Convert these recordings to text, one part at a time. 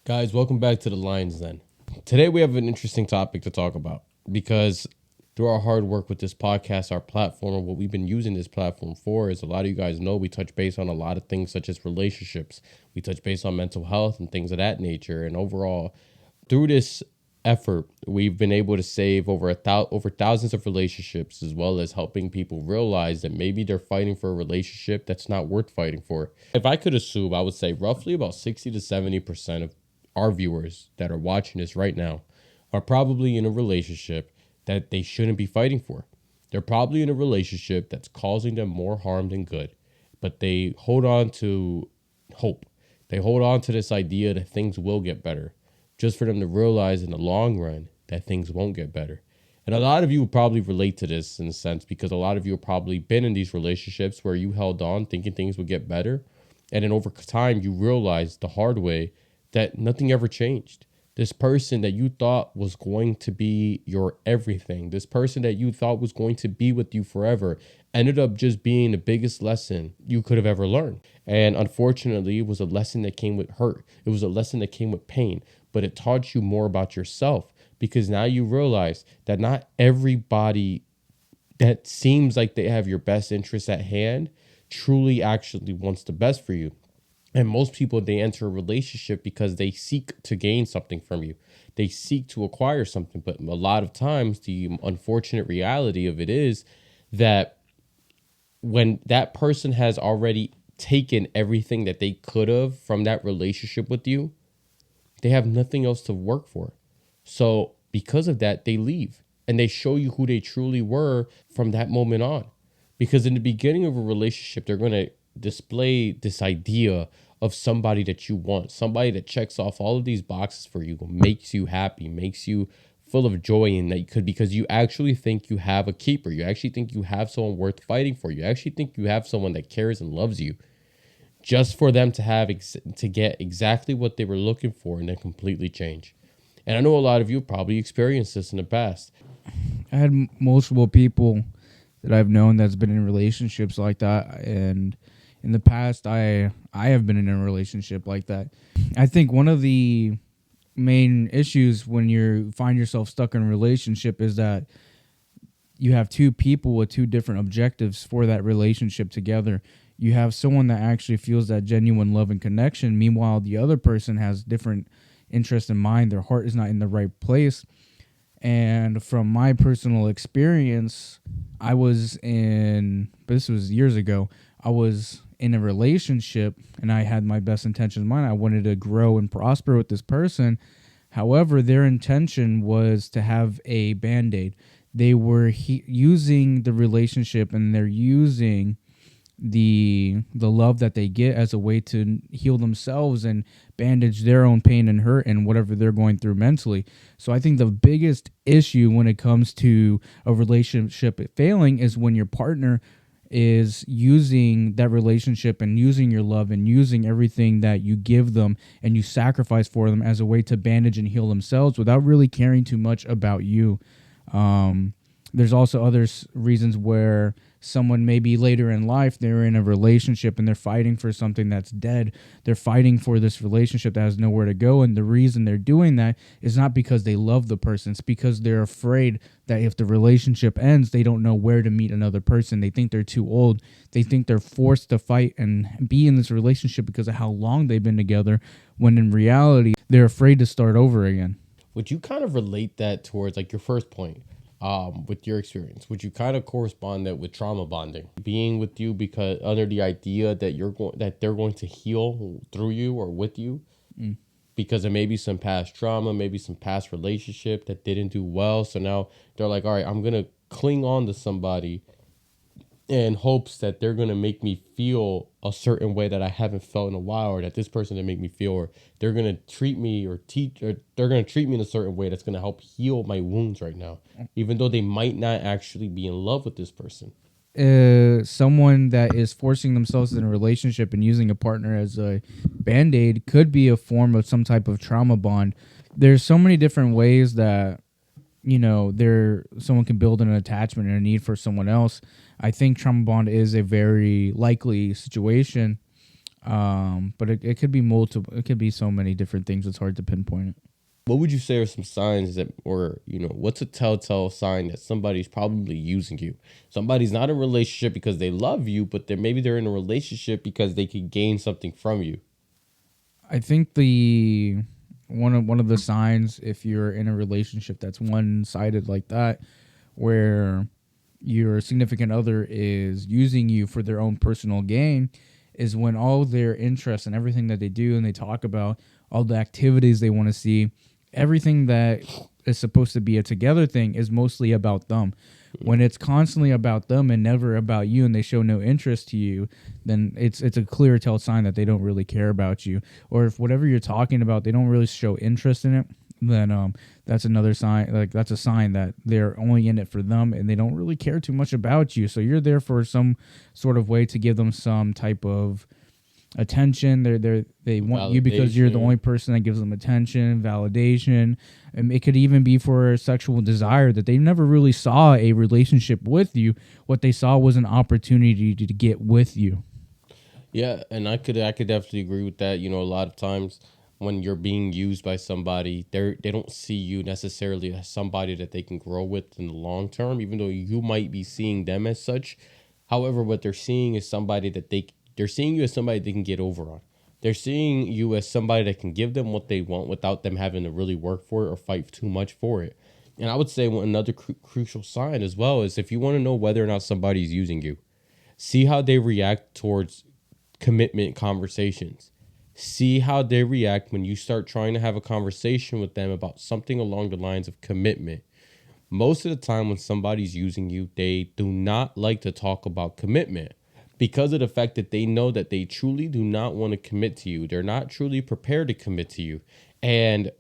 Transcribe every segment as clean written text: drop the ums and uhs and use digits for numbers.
Guys, welcome back to the Lions Den. Today we have an interesting topic to talk about because through our hard work with this podcast, our platform, and what we've been using this platform for is a lot of you guys know we touch base on a lot of things such as relationships. We touch base on mental health and things of that nature. And overall, through this effort, we've been able to save over thousands of relationships, as well as helping people realize that maybe they're fighting for a relationship that's not worth fighting for. If I could assume, I would say roughly about 60 to 70% of our viewers that are watching this right now are probably in a relationship that they shouldn't be fighting for. They're probably in a relationship that's causing them more harm than good, but they hold on to hope. They hold on to this idea that things will get better, just for them to realize in the long run that things won't get better. And a lot of you will probably relate to this in a sense because a lot of you have probably been in these relationships where you held on thinking things would get better. And then over time, you realize the hard way that nothing ever changed. This person that you thought was going to be your everything, this person that you thought was going to be with you forever, ended up just being the biggest lesson you could have ever learned. And unfortunately, it was a lesson that came with hurt. It was a lesson that came with pain, but it taught you more about yourself because now you realize that not everybody that seems like they have your best interests at hand truly actually wants the best for you. And most people, they enter a relationship because they seek to gain something from you. They seek to acquire something. But a lot of times, the unfortunate reality of it is that when that person has already taken everything that they could have from that relationship with you, they have nothing else to work for. So because of that, they leave and they show you who they truly were from that moment on. Because in the beginning of a relationship, they're going to display this idea of somebody that you want, somebody that checks off all of these boxes for you, makes you happy, makes you full of joy, and that you could, because you actually think you have a keeper. You actually think you have someone worth fighting for. You actually think you have someone that cares and loves you, just for them to have to get exactly what they were looking for and then completely change. And I know a lot of you probably experienced this in the past. I had multiple people that I've known that's been in relationships like that, and in the past I have been in a relationship like that. I think one of the main issues when you find yourself stuck in a relationship is that you have two people with two different objectives for that relationship together. You have someone that actually feels that genuine love and connection, meanwhile the other person has different interests in mind. Their heart is not in the right place. And from my personal experience, this was years ago, I was in a relationship and I had my best intentions in mind. I wanted to grow and prosper with this person. However, their intention was to have a Band-Aid. They were using the relationship and they're using the love that they get as a way to heal themselves and bandage their own pain and hurt and whatever they're going through mentally. So I think the biggest issue when it comes to a relationship failing is when your partner is using that relationship and using your love and using everything that you give them and you sacrifice for them as a way to bandage and heal themselves without really caring too much about you. There's also other reasons where someone maybe later in life, they're in a relationship and they're fighting for something that's dead. They're fighting for this relationship that has nowhere to go. And the reason they're doing that is not because they love the person. It's because they're afraid that if the relationship ends, they don't know where to meet another person. They think they're too old. They think they're forced to fight and be in this relationship because of how long they've been together, when in reality, they're afraid to start over again. Would you kind of relate that towards like your first point? With your experience, would you kind of correspond that with trauma bonding, being with you because under the idea that they're going to heal through you or with you, because of maybe some past trauma, maybe some past relationship that didn't do well, so now they're like, all right, I'm gonna cling on to somebody in hopes that they're going to make me feel a certain way that I haven't felt in a while, or that this person didn't make me feel, or they're going to treat me or they're going to treat me in a certain way that's going to help heal my wounds right now, even though they might not actually be in love with this person. Someone that is forcing themselves in a relationship and using a partner as a Band-Aid could be a form of some type of trauma bond. There's so many different ways that, someone can build an attachment and a need for someone else. I think trauma bond is a very likely situation. But it could be multiple. It could be so many different things. It's hard to pinpoint it. What would you say are some signs that, or, what's a telltale sign that somebody's probably using you? Somebody's not in a relationship because they love you, but maybe they're in a relationship because they could gain something from you. I think the one of the signs, if you're in a relationship that's one sided like that, where your significant other is using you for their own personal gain, is when all their interests and everything that they do and they talk about, all the activities they want to see, everything that is supposed to be a together thing is mostly about them. When it's constantly about them and never about you, and they show no interest to you, then it's a clear tell sign that they don't really care about you. Or if whatever you're talking about, they don't really show interest in it, then that's another sign. Like, that's a sign that they're only in it for them and they don't really care too much about you. So you're there for some sort of way to give them some type of attention. They want you because you're the only person that gives them attention, validation, and it could even be for a sexual desire, that they never really saw a relationship with you. What they saw was an opportunity to get with you. Yeah, and I could definitely agree with that. A lot of times when you're being used by somebody, they don't see you necessarily as somebody that they can grow with in the long term, even though you might be seeing them as such. However, what they're seeing is somebody that they're seeing you as somebody they can get over on. They're seeing you as somebody that can give them what they want without them having to really work for it or fight too much for it. And I would say another crucial sign as well is, if you want to know whether or not somebody's using you, see how they react towards commitment conversations. See how they react when you start trying to have a conversation with them about something along the lines of commitment. Most of the time when somebody's using you, they do not like to talk about commitment, because of the fact that they know that they truly do not want to commit to you. They're not truly prepared to commit to you. And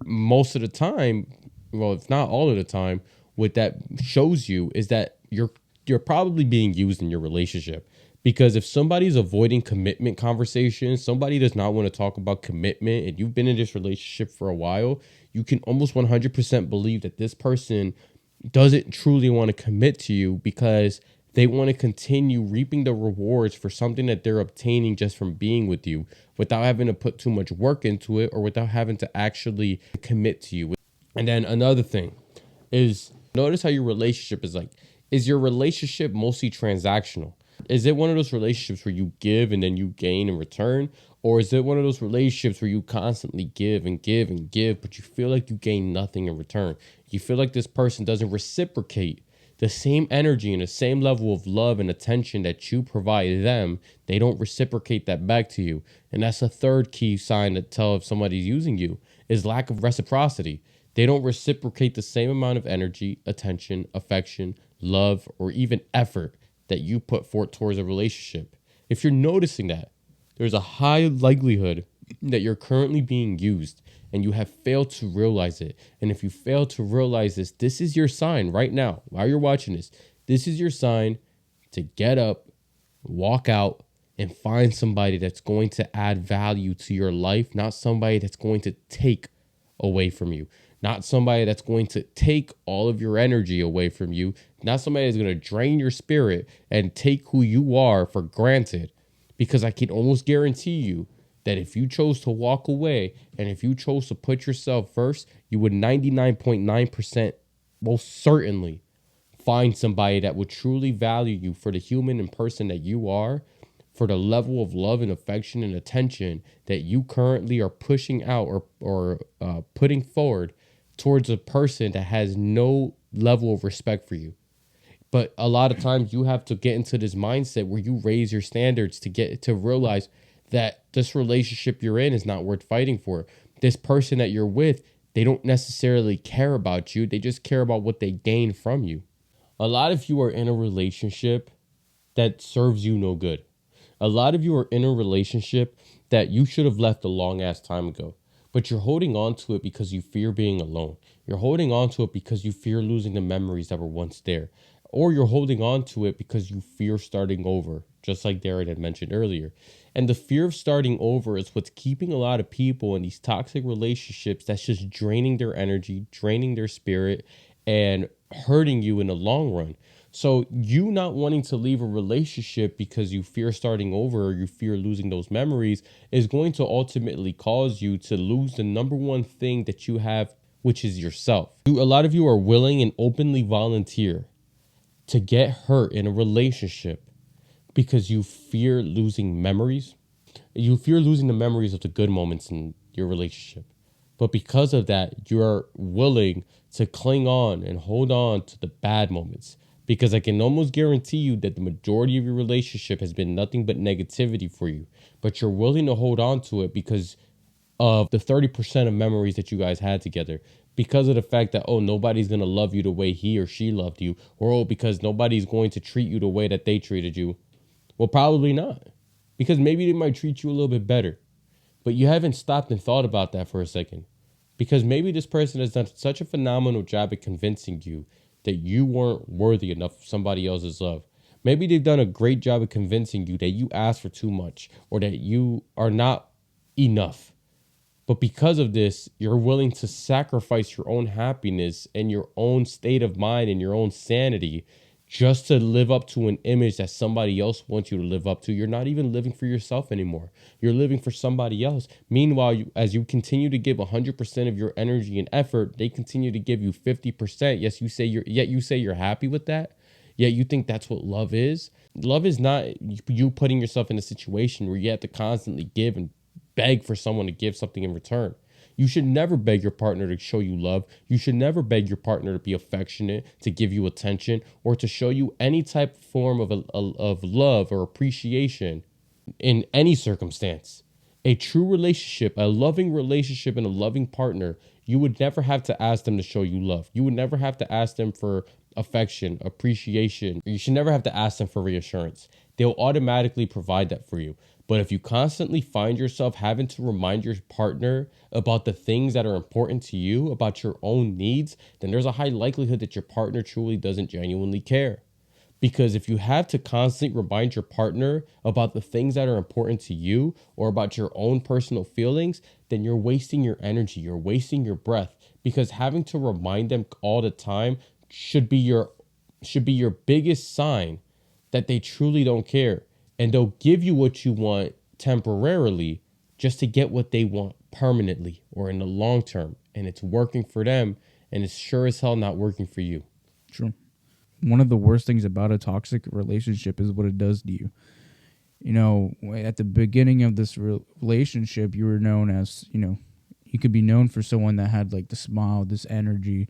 most of the time, well, if not all of the time, what that shows you is that you're probably being used in your relationship. Because if somebody's avoiding commitment conversations, somebody does not want to talk about commitment, and you've been in this relationship for a while, you can almost 100% believe that this person doesn't truly want to commit to you, because they want to continue reaping the rewards for something that they're obtaining just from being with you, without having to put too much work into it, or without having to actually commit to you. And then another thing is, notice how your relationship is like. Is your relationship mostly transactional? Is it one of those relationships where you give and then you gain in return? Or is it one of those relationships where you constantly give and give and give, but you feel like you gain nothing in return? You feel like this person doesn't reciprocate the same energy and the same level of love and attention that you provide them. They don't reciprocate that back to you. And that's a third key sign to tell if somebody's using you, is lack of reciprocity. They don't reciprocate the same amount of energy, attention, affection, love, or even effort that you put forth towards a relationship. If you're noticing that, there's a high likelihood that you're currently being used and you have failed to realize it. And if you fail to realize this, this is your sign right now, while you're watching this. This is your sign to get up, walk out, and find somebody that's going to add value to your life, not somebody that's going to take away from you. Not somebody that's going to take all of your energy away from you. Not somebody that's going to drain your spirit and take who you are for granted. Because I can almost guarantee you that if you chose to walk away and if you chose to put yourself first, you would 99.9% most certainly find somebody that would truly value you for the human and person that you are, for the level of love and affection and attention that you currently are pushing out or putting forward towards a person that has no level of respect for you. But a lot of times you have to get into this mindset where you raise your standards to get to realize that this relationship you're in is not worth fighting for. This person that you're with, they don't necessarily care about you. They just care about what they gain from you. A lot of you are in a relationship that serves you no good. A lot of you are in a relationship that you should have left a long ass time ago. But you're holding on to it because you fear being alone. You're holding on to it because you fear losing the memories that were once there. Or you're holding on to it because you fear starting over, just like Darren had mentioned earlier. And the fear of starting over is what's keeping a lot of people in these toxic relationships that's just draining their energy, draining their spirit, and hurting you in the long run. So you not wanting to leave a relationship because you fear starting over or you fear losing those memories is going to ultimately cause you to lose the number one thing that you have, which is yourself. A lot of you are willing and openly volunteer to get hurt in a relationship because you fear losing memories. You fear losing the memories of the good moments in your relationship. But because of that, you're willing to cling on and hold on to the bad moments. Because I can almost guarantee you that the majority of your relationship has been nothing but negativity for you. But you're willing to hold on to it because of the 30% of memories that you guys had together. Because of the fact that, oh, nobody's going to love you the way he or she loved you. Or, oh, because nobody's going to treat you the way that they treated you. Well, probably not. Because maybe they might treat you a little bit better. But you haven't stopped and thought about that for a second. Because maybe this person has done such a phenomenal job at convincing you that you weren't worthy enough of somebody else's love. Maybe they've done a great job of convincing you that you asked for too much or that you are not enough. But because of this, you're willing to sacrifice your own happiness and your own state of mind and your own sanity just to live up to an image that somebody else wants you to live up to. You're not even living for yourself anymore. You're living for somebody else. Meanwhile, as you continue to give 100% of your energy and effort, they continue to give you 50%. Yes, you say you're happy with that. Yet you think that's what love is. Love is not you putting yourself in a situation where you have to constantly give and beg for someone to give something in return. You should never beg your partner to show you love. You should never beg your partner to be affectionate, to give you attention, or to show you any type of form of love or appreciation in any circumstance. A true relationship, a loving relationship and a loving partner, you would never have to ask them to show you love. You would never have to ask them for affection, appreciation. You should never have to ask them for reassurance. They'll automatically provide that for you. But if you constantly find yourself having to remind your partner about the things that are important to you, about your own needs, then there's a high likelihood that your partner truly doesn't genuinely care. Because if you have to constantly remind your partner about the things that are important to you or about your own personal feelings, then you're wasting your energy, you're wasting your breath. Because having to remind them all the time should be your biggest sign that they truly don't care. And they'll give you what you want temporarily just to get what they want permanently or in the long term. And it's working for them, and it's sure as hell not working for you. True. One of the worst things about a toxic relationship is what it does to you. You know, at the beginning of this relationship, you were known as, you could be known for someone that had like the smile, this energy,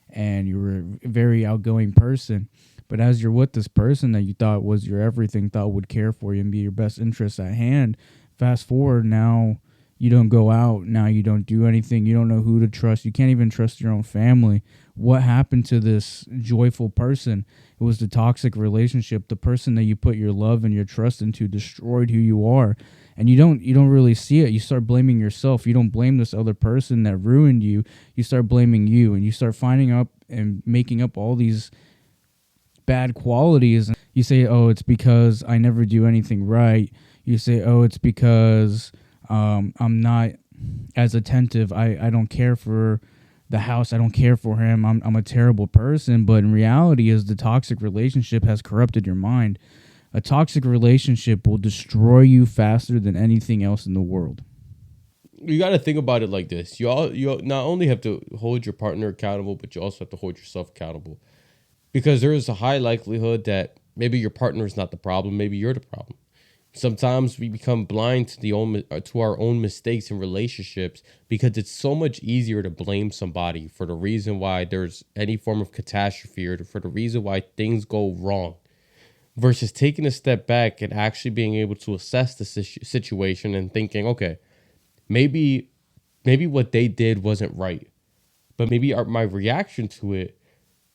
and you were a very outgoing person. But as you're with this person that you thought was your everything, thought would care for you and be your best interest at hand, fast forward, now you don't go out, now you don't do anything, you don't know who to trust, you can't even trust your own family. What happened to this joyful person? It was the toxic relationship. The person that you put your love and your trust into destroyed who you are. And you don't really see it. You start blaming yourself. You don't blame this other person that ruined you. You start blaming you, and you start finding up and making up all these bad qualities. You say, oh, it's because I never do anything right. You say, oh, it's because I'm not as attentive. I don't care for the house. I don't care for him. I'm a terrible person. But in reality, is the toxic relationship has corrupted your mind. A toxic relationship will destroy you faster than anything else in the world. You got to think about it like this. You not only have to hold your partner accountable, but you also have to hold yourself accountable. Because there is a high likelihood that maybe your partner is not the problem. Maybe you're the problem. Sometimes we become blind to our own mistakes in relationships because it's so much easier to blame somebody for the reason why there's any form of catastrophe or for the reason why things go wrong versus taking a step back and actually being able to assess the situation and thinking, okay, maybe what they did wasn't right, but maybe my reaction to it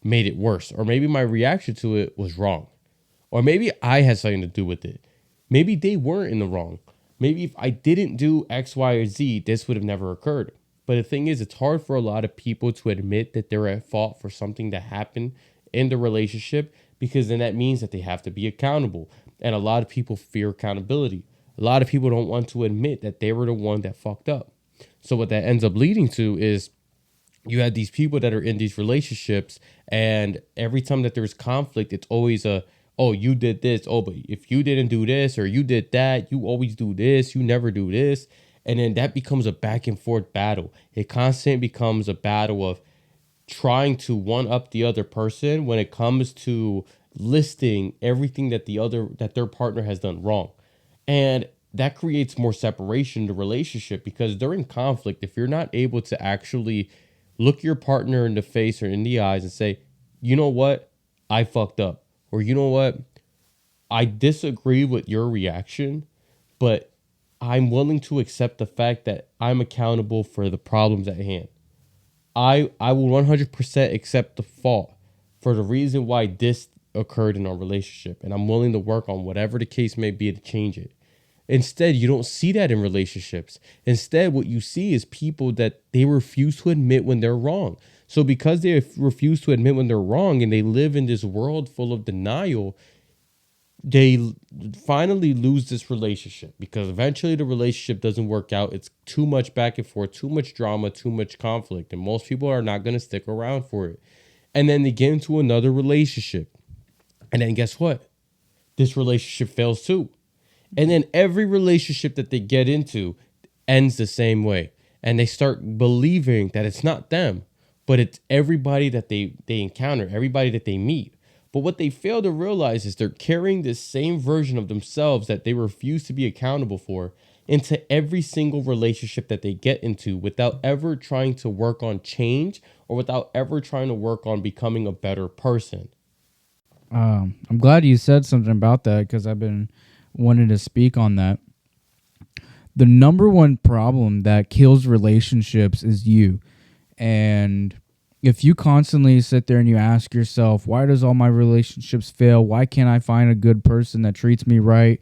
made it worse, or maybe my reaction to it was wrong, or maybe I had something to do with it. Maybe they weren't in the wrong. Maybe if I didn't do X, Y, or Z, this would have never occurred. But the thing is, it's hard for a lot of people to admit that they're at fault for something that happened in the relationship, because then that means that they have to be accountable. And a lot of people fear accountability. A lot of people don't want to admit that they were the one that fucked up. So what that ends up leading to is you had these people that are in these relationships, and every time that there's conflict, it's always oh, you did this. Oh, but if you didn't do this or you did that, you always do this. You never do this. And then that becomes a back and forth battle. It constantly becomes a battle of trying to one up the other person when it comes to listing everything that their partner has done wrong. And that creates more separation in the relationship, because during conflict, if you're not able to actually look your partner in the face or in the eyes and say, you know what, I fucked up, or you know what, I disagree with your reaction, but I'm willing to accept the fact that I'm accountable for the problems at hand. I will 100% accept the fault for the reason why this occurred in our relationship, and I'm willing to work on whatever the case may be to change it. Instead, you don't see that in relationships. Instead, what you see is people that they refuse to admit when they're wrong. So because they refuse to admit when they're wrong and they live in this world full of denial, they finally lose this relationship, because eventually the relationship doesn't work out. It's too much back and forth, too much drama, too much conflict, and most people are not going to stick around for it. And then they get into another relationship, and then guess what? This relationship fails too. And then every relationship that they get into ends the same way, and they start believing that it's not them, but it's everybody that they encounter, everybody that they meet. But what they fail to realize is they're carrying this same version of themselves that they refuse to be accountable for into every single relationship that they get into, without ever trying to work on change or without ever trying to work on becoming a better person. I'm glad you said something about that, because I've been wanting to speak on that. The number one problem that kills relationships is you. And if you constantly sit there and you ask yourself, why does all my relationships fail? Why can't I find a good person that treats me right?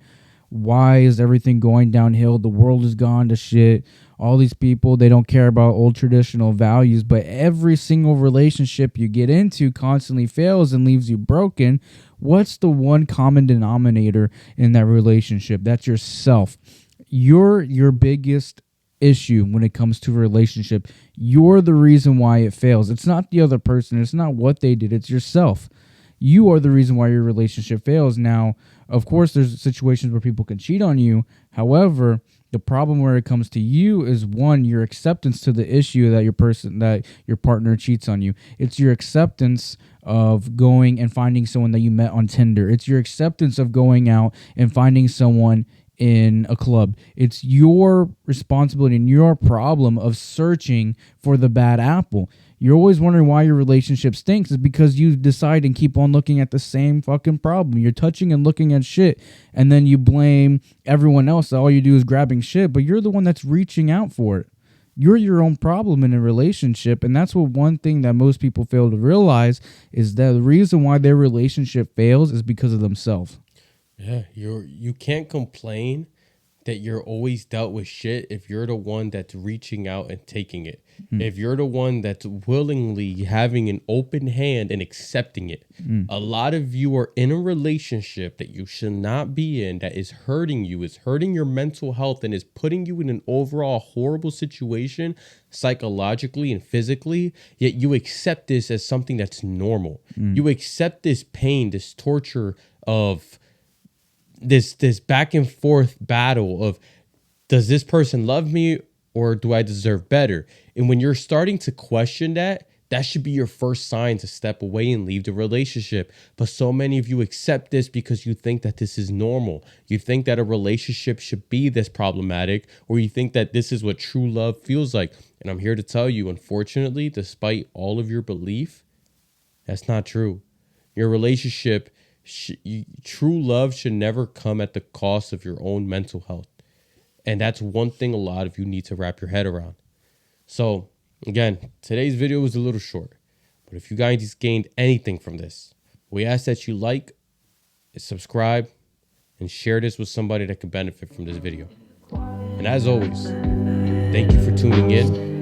Why is everything going downhill? The world has gone to shit. All these people, they don't care about old traditional values, but every single relationship you get into constantly fails and leaves you broken. What's the one common denominator in that relationship? That's yourself. You're your biggest issue when it comes to a relationship. You're the reason why it fails. It's not the other person. It's not what they did. It's yourself. You are the reason why your relationship fails. Now, of course, there's situations where people can cheat on you. However, the problem where it comes to you is, one, your acceptance to the issue that your partner cheats on you. It's your acceptance of going and finding someone that you met on Tinder. It's your acceptance of going out and finding someone in a club. It's your responsibility and your problem of searching for the bad apple. You're always wondering why your relationship stinks. Is because you decide and keep on looking at the same fucking problem. You're touching and looking at shit, and then you blame everyone else. All you do is grabbing shit, but you're the one that's reaching out for it. You're your own problem in a relationship, and that's what one thing that most people fail to realize is that the reason why their relationship fails is because of themselves. Yeah, you can't complain that you're always dealt with shit if you're the one that's reaching out and taking it. If you're the one that's willingly having an open hand and accepting it. A lot of you are in a relationship that you should not be in, that is hurting you, is hurting your mental health, and is putting you in an overall horrible situation psychologically and physically, yet you accept this as something that's normal. You accept this pain, this torture of this back and forth battle of, does this person love me or do I deserve better? And when you're starting to question that, that should be your first sign to step away and leave the relationship. But so many of you accept this because you think that this is normal. You think that a relationship should be this problematic, or you think that this is what true love feels like. And I'm here to tell you, unfortunately, despite all of your belief, that's not true. Your relationship, true love should never come at the cost of your own mental health. And that's one thing a lot of you need to wrap your head around. So, again, today's video was a little short, but if you guys gained anything from this, we ask that you like, subscribe, and share this with somebody that could benefit from this video. And as always, thank you for tuning in.